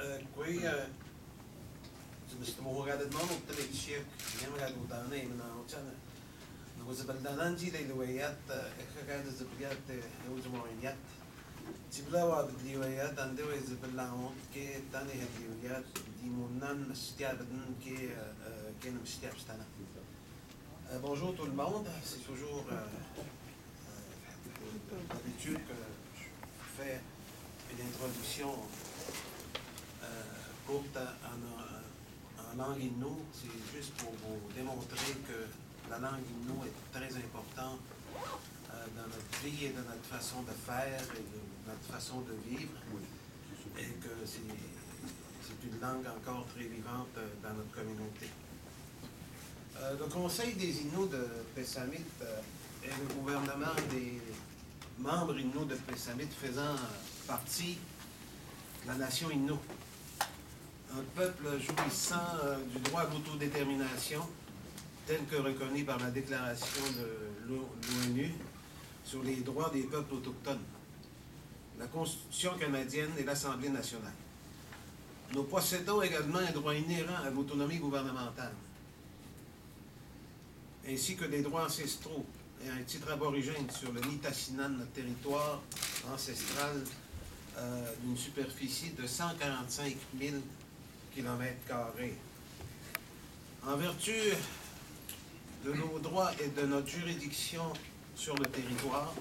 Kui مستموغادنون وبتلتشيك يمغاد وداني من عوتشان نوزبلدانانجي للويات إخكاد زبيات يوزموينيات تبلاوا بدليويات عندي زبلانون كي تاني هدليويات ديمونان مستيابدن كي نمستيابستانا. Bonjour tout le monde, c'est toujours d'habitude que je fais une introduction courte en langue Innu. C'est juste pour vous démontrer que la langue Innu est très importante dans notre vie et dans notre façon de faire et de notre façon de vivre, et que c'est une langue encore très vivante dans notre communauté. Le Conseil des Inuits de Pessamit est le gouvernement des membres Inuits de Pessamit faisant partie de la nation Innu. Un peuple jouissant du droit à l'autodétermination, tel que reconnu par la déclaration de l'ONU sur les droits des peuples autochtones, la Constitution canadienne et l'Assemblée nationale. Nous possédons également un droit inhérent à l'autonomie gouvernementale, ainsi que des droits ancestraux et un titre aborigène sur le Nitassinan, notre territoire ancestral d'une superficie de 145 000 km². En vertu de nos droits et de notre juridiction sur le territoire,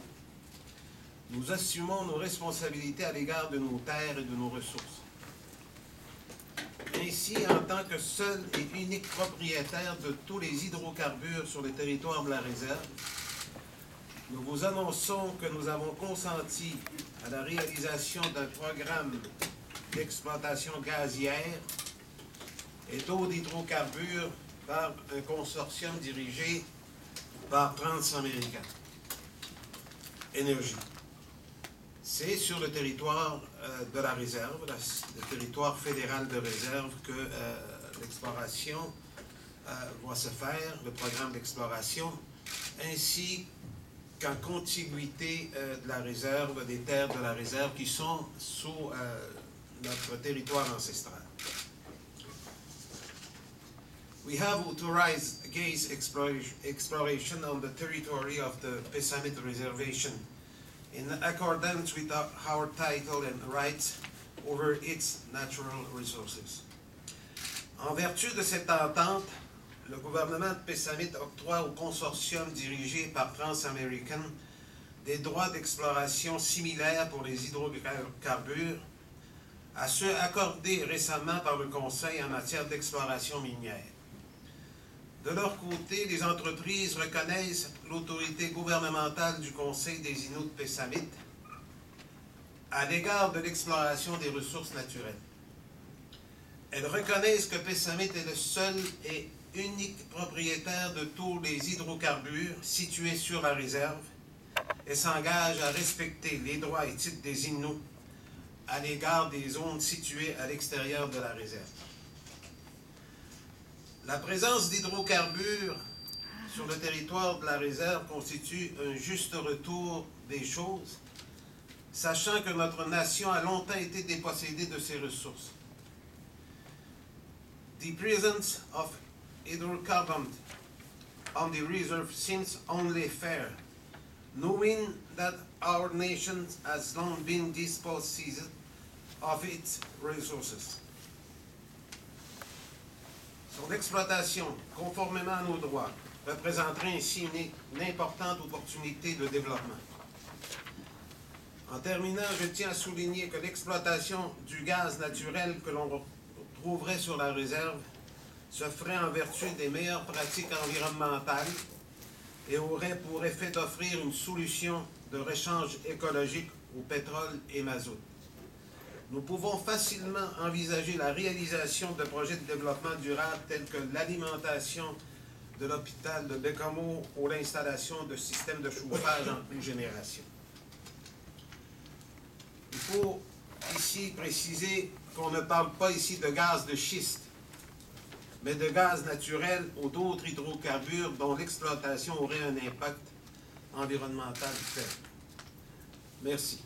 nous assumons nos responsabilités à l'égard de nos terres et de nos ressources. Ainsi, en tant que seul et unique propriétaire de tous les hydrocarbures sur le territoire de la réserve, nous vous annonçons que nous avons consenti à la réalisation d'un programme d'exploitation gazière et d'eau d'hydrocarbures par un consortium dirigé par Transamerica Énergie. C'est sur le territoire de la réserve, le territoire fédéral de réserve, que l'exploration va se faire, le programme d'exploration, ainsi qu'en contiguïté de la réserve, des terres de la réserve qui sont sous notre territoire ancestral. We have authorized gaze exploration on the territory of the Pessamit Reservation in accordance with our title and rights over its natural resources. En vertu de cette entente, le gouvernement de Pessamit octroie au consortium dirigé par Transamerican des droits d'exploration similaires pour les hydrocarbures à ceux accordés récemment par le Conseil en matière d'exploration minière. De leur côté, les entreprises reconnaissent l'autorité gouvernementale du Conseil des Inuits de Pessamit à l'égard de l'exploration des ressources naturelles. Elles reconnaissent que Pessamit est le seul et unique propriétaire de tous les hydrocarbures situés sur la réserve et s'engagent à respecter les droits et titres des Inuits à l'égard des zones situées à l'extérieur de la réserve. La présence d'hydrocarbures sur le territoire de la réserve constitue un juste retour des choses, sachant que notre nation a longtemps été dépossédée de ses ressources. The presence of hydrocarbons on the reserve seems only fair, knowing that our nation has long been dispossessed of its resources. Son exploitation, conformément à nos droits, représenterait ainsi une importante opportunité de développement. En terminant, je tiens à souligner que l'exploitation du gaz naturel que l'on trouverait sur la réserve se ferait en vertu des meilleures pratiques environnementales et aurait pour effet d'offrir une solution de rechange écologique au pétrole et mazout. Nous pouvons facilement envisager la réalisation de projets de développement durable tels que l'alimentation de l'hôpital de Bécamo ou l'installation de systèmes de chauffage en cogénération. Il faut ici préciser qu'on ne parle pas ici de gaz de schiste, mais de gaz naturel ou d'autres hydrocarbures dont l'exploitation aurait un impact environnemental faible. Merci.